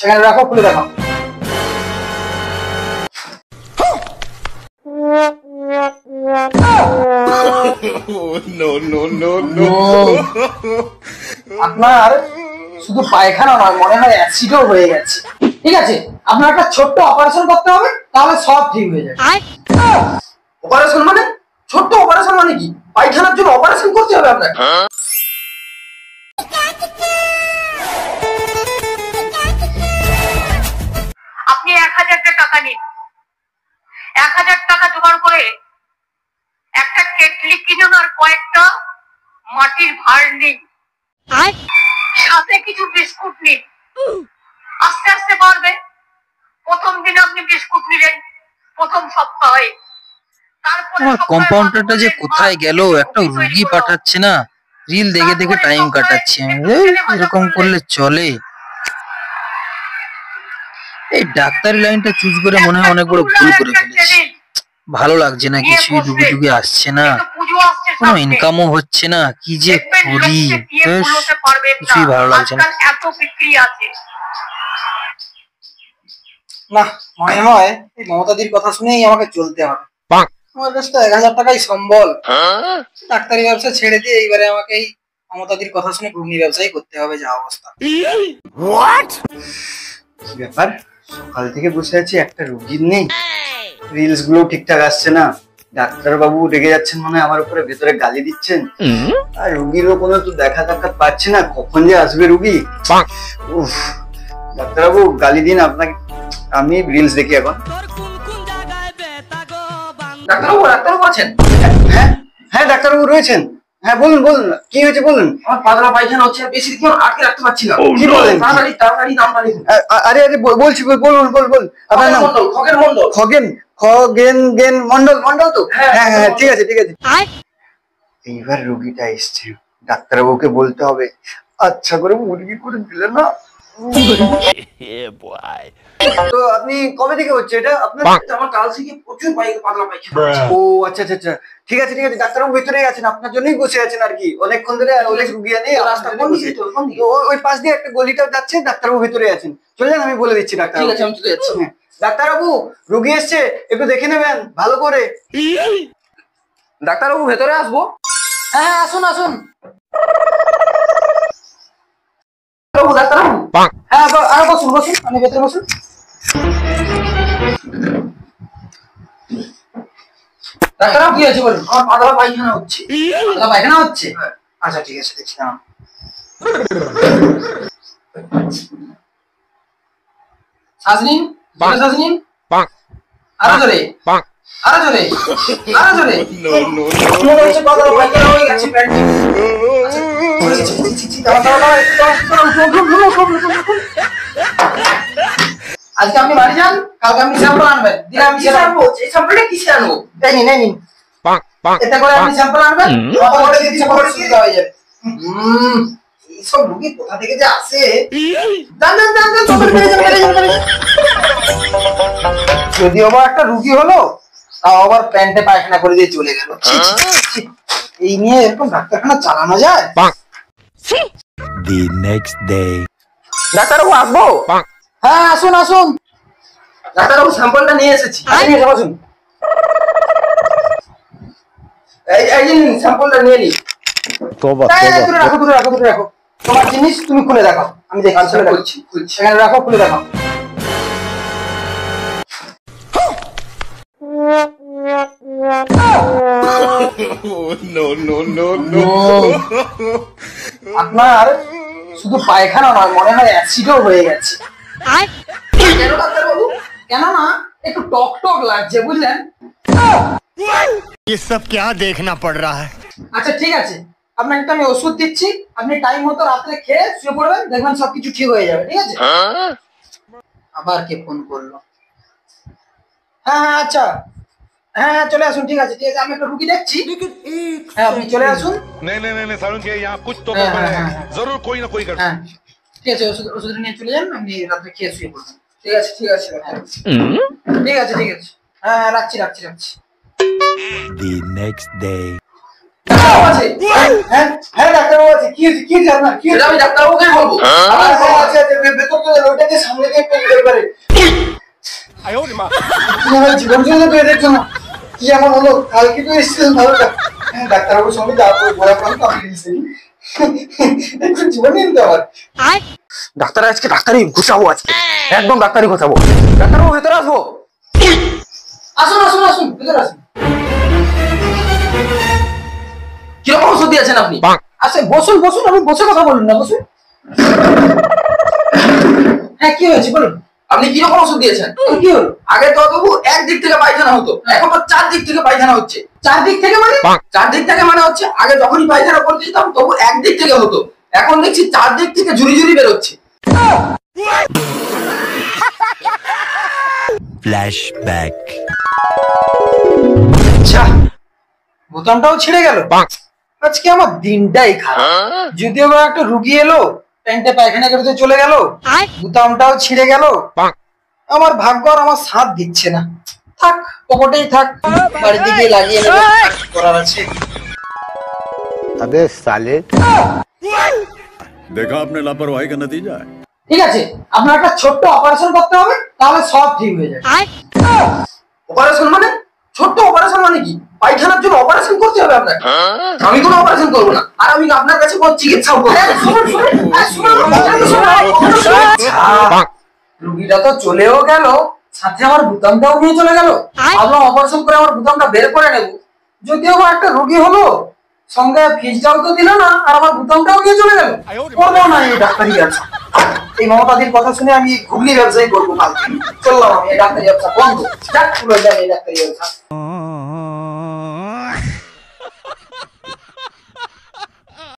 এখানে রাখো, খুলে দেখাও। আপনার শুধু পায়খানা নয়, মনে হয় অ্যাসিডও হয়ে গেছে। ঠিক আছে, আপনার একটা ছোট্ট অপারেশন করতে হবে, তাহলে সব ঠিক হয়ে যাবে। অপারেশন মানে? ছোট্ট অপারেশন মানে কি? পায়খানার জন্য অপারেশন করতে হবে আপনাকে? আপনি 1000 টাকা নিন, 1000 টাকা জোগাড় করে একটা কেটলি কিনুন আর কয়েকটা মাটির ভাঁড় নিন, সাথে কিছু বিস্কুট নিন। আস্তে আস্তে বাড়বে। প্রথম দিন আপনি বিস্কুট নিলেন, প্রথম সপ্তাহে। আমার কম্পাউন্ডারটা যে কোথায় গেল, একটা রুগী পাঠাচ্ছে না, রিল দেখে দেখে টাইম কাটাচ্ছে। এরকম করলে চলে? এই ডাক্তারি লাইনটা চুজ করে মনে হয় অনেক বড় ভুল করে ফেলেছি। ভালো লাগছে না, কিছুই রুগী টুগী আসছে না, কোনো ইনকামও হচ্ছে না, কি যে করি কিছুই ভালো লাগছে না। না, মনে হয় এই মমতাদির কথা শুনেই আমাকে চলতে হবে। আমার কাছে তো 1000 টাকাই সম্বল। ডাক্তারি ব্যবসা ছেড়ে দিয়ে এইবারে আমাকে এই মমতাদির কথা শুনে ঘুগনি ব্যবসাই করতে হবে, যা অবস্থা। কি ব্যাপার, সকাল থেকে বসে আছি, একটা রুগীর নেই, রিলস গুলো ঠিকঠাক আসছে না, ডাক্তার বাবু রেগে যাচ্ছেন মনে হয় আমার উপরে, ভেতরে গালি দিচ্ছেন, আর রুগীরও কোনো তো দেখা সাক্ষাৎ পাচ্ছি না, কখন যে আসবে রুগী। উফ, ডাক্তারবাবু গালি দিন আপনাকে, আমি রিলস দেখি এখন। ডাক্তারবাবু, ডাক্তারবাবু আছেন? হ্যাঁ হ্যাঁ ডাক্তারবাবু রয়েছেন, হ্যাঁ বলুন বলুন, কি হয়েছে বলুন। আমার পাতলা পায়খানা হচ্ছে, বেশি দিন আটকে রাখতে পারছি না। কি বলেন? তাড়াতাড়ি তাড়াতাড়ি নামটা লিখুন। আরে আরে বলছি, বলুন বলুন। আপনার নাম? খগেন মন্ডল। খগেন মন্ডল। মন্ডল তো? হ্যাঁ হ্যাঁ ঠিক আছে ঠিক আছে। এইবার রুগীটা এসছে, ডাক্তারবাবুকে বলতে হবে, আচ্ছা করে মুরগি করে দিলে না। তো আপনি কবে থেকে হচ্ছে এটা আপনার? আমার কাল থেকে প্রচুর পাতলা পায়খানা। ও আচ্ছা আচ্ছা আচ্ছা, ঠিক আছে ঠিক আছে, ডাক্তারবাবু ভেতরেই আছেন, আপনার জন্যই বসে আছেন আর কি, অনেকক্ষণ ধরে অনেক রুগী আনে। রাস্তা কোন দিকে? ওই পাশ দিয়ে একটা গলিটা যাচ্ছে, ডাক্তারবাবু ভেতরে আছেন, চলে যান, আমি বলে দিচ্ছি ডাক্তার। ঠিক আছে, আমি চলে যাচ্ছি। ডাক্তারবাবু রুগী এসছে, একটু দেখে নেবেন ভালো করে। ডাক্তারবাবু ভেতরে আসবো? হ্যাঁ আসুন আসুন। ডাক্তারবাবু, হ্যাঁ আর বসুন বসুন, আমি ভেতরে বসুন। ডাক্তারবাবু কি হয়েছে বলুন? আমার পাতলা পায়খানা হচ্ছে। পাতলা পায়খানা হচ্ছে? আচ্ছা ঠিক আছে, দেখছি। শ্বাস নিন, শ্বাস নিন, আরো জোরে, আরো জোরে, আরো জোরে। মনে হচ্ছে পাতলা পায়খানা হয়ে গেছে প্যান্টে। আজকে আপনি বাড়ি যান, কালকে আপনি স্যাম্পল আনবেন, দিলে আমি স্যাম্পল। এই স্যাম্পলটা কিসে আনবো? তাই নিন, নিন, এটা করে আপনি স্যাম্পল আনবেন, আমাকে দিতে পরে সুবিধা হয়ে যাবে। এইসব রুগী কোথা থেকে যে আসে। যান যান যান যান, যদিও আবার একটা রুগী হলো, তাও আবার প্যান্টে পায়খানা করে দিয়ে চলে গেল। এই নিয়ে এরকম ডাক্তারখানা চালানো যায়? The next day. ডাক্তারবাবু আসবো? হ্যাঁ আসুন আসুন। ডাক্তারবাবু স্যাম্পলটা নিয়ে এসেছি, আসুন। এই নিন স্যাম্পলটা নিয়ে নিন। দূরে রাখো, দূরে রাখো, দূরে রাখো। তোমার জিনিস তুমি খুলে দেখাও, আমি দেখছি। খুলছি, এখানে রাখো, খুলে দেখাও। আপনার শুধু পায়খানা নয়, মনে হয় অ্যাসিডও হয়ে গেছে। কেন ডাক্তারবাবু? কেন না, একটু টক টক লাগছে বুঝলেন। ये सब क्या देखना पड़ रहा है? আচ্ছা ঠিক আছে, আপনাকে তো আমি ওষুধ দিচ্ছি, আপনি টাইম মতো রাত্রে খেয়ে শুয়ে পড়বেন, দেখবেন সবকিছু ঠিক হয়ে যাবে। ঠিক আছে? আবার কে ফোন করলো? হ্যাঁ হ্যাঁ আচ্ছা, হ্যাঁ চলে আসুন। ঠিক আছে ঠিক আছে, আমি একটা রুগী দেখছি। হ্যাঁ আপনি চলে আসুন। नहीं सारुण के यहाँ कुछ तो गड़बड़ है, जरूर कोई ना कोई गड़बड़। হ্যাঁ ঠিক আছে, ওষুধ নিয়ে চলে যান, আপনি রাত্রে খেয়ে শুয়ে পড়বেন। ঠিক আছে ঠিক আছে, ঠিক আছে ঠিক আছে। হ্যাঁ রাখছি রাখছি রাখছি। The next day. ডাক্তারবাবু আছে? হ্যাঁ হ্যাঁ ডাক্তারবাবু আছে। কি হয়েছে, কি হয়েছে আপনার, কি সেটা হয়েছে? আমি ডাক্তারবাবুকে বলবো। হ্যাঁ, আচ্ছা আচ্ছা, ভেতর চলে ওইটাকে সামনে দিয়ে একটু যেতে পারে। কি আমার জীবন চলে যাবে এদের জন্য। কি এমন হলো, কালকে তো এসেছিলেন ভালো হ্যাঁ ডাক্তারবাবুর সঙ্গে যা বলা প্রান্ত আমি দিয়েছি। একটু জীবন নিন তো আমার। ডাক্তার আজকে ডাক্তারি ঘুষাবো, আজকে একদম ডাক্তারি ঘুষাবো। ডাক্তারবাবু ভেতরে আসবো? আসুন আসুন আসুন, ভেতরে আসুন। কিরকম ওষুধ দিয়েছেন আপনি? আচ্ছা বসুন বসুন, আপনি বসে কথা বলুন না, বসুন। হ্যাঁ কি হয়েছে বলুন। আপনি কিরকম ওষুধ দিয়েছেন? কি হলো? আগে তো তবু একদিক থেকে পায়খানা হতো, এখন তো চারদিক থেকে পায়খানা হচ্ছে। চারদিক থেকে মানে? চারদিক থেকে মানে হচ্ছে আগে যখনই পায়খানা করতে যেতাম তবু একদিক থেকে হতো, এখন দেখছি চারদিক থেকে ঝুড়ি ঝুড়ি বেরোচ্ছে। फ्लैशबैक। আচ্ছা, বোতামটাও ছিঁড়ে গেল। আজকে আমার দিনটাই খারাপ। যদিও বা একটা রুগী এলো, প্যান্টে পায়খানা করতে চলে গেল, বোতামটাও ছিঁড়ে গেল। আমার ভাগ্য আর আমার সাথ দিচ্ছে না। থাক, পকেটেই থাক, বাড়িতে গিয়ে লাগিয়ে নেবো, আর কি করার আছে। अबे साले। देखा आपने लापरवाही का नतीजा है। ঠিক আছে, আপনার একটা ছোট্ট অপারেশন করতে হবে, তাহলে সব ঠিক হয়ে যাবে। অপারেশন মানে? ছোট্ট অপারেশন মানে কি? পায়খানার জন্য অপারেশন করতে হবে আপনাকে? আমি কোনো অপারেশন করবো না, আর আমি আপনার কাছে কোনো চিকিৎসাও করবো না। রুগীটা তো চলেও গেল, সাথে আমার বোতামটাও নিয়ে চলে গেল। ভাবলাম অপারেশন করে আমার বোতামটা বের করে নেব, যদিও বা একটা রুগী হলো, সঙ্গে ফিজটাও তো দিল না, আর আমার বোতামটাও নিয়ে চলে গেল। করবো না এই ডাক্তারি ব্যবসা। এই মমতাদির কথা শুনে আমি ঘুগনি ব্যবসায়ী করবো কালকে। চললাম আমি, এই ডাক্তারি ব্যবসা বন্ধ। যাক, পুরো যাবে এই ডাক্তারি ব্যবসা।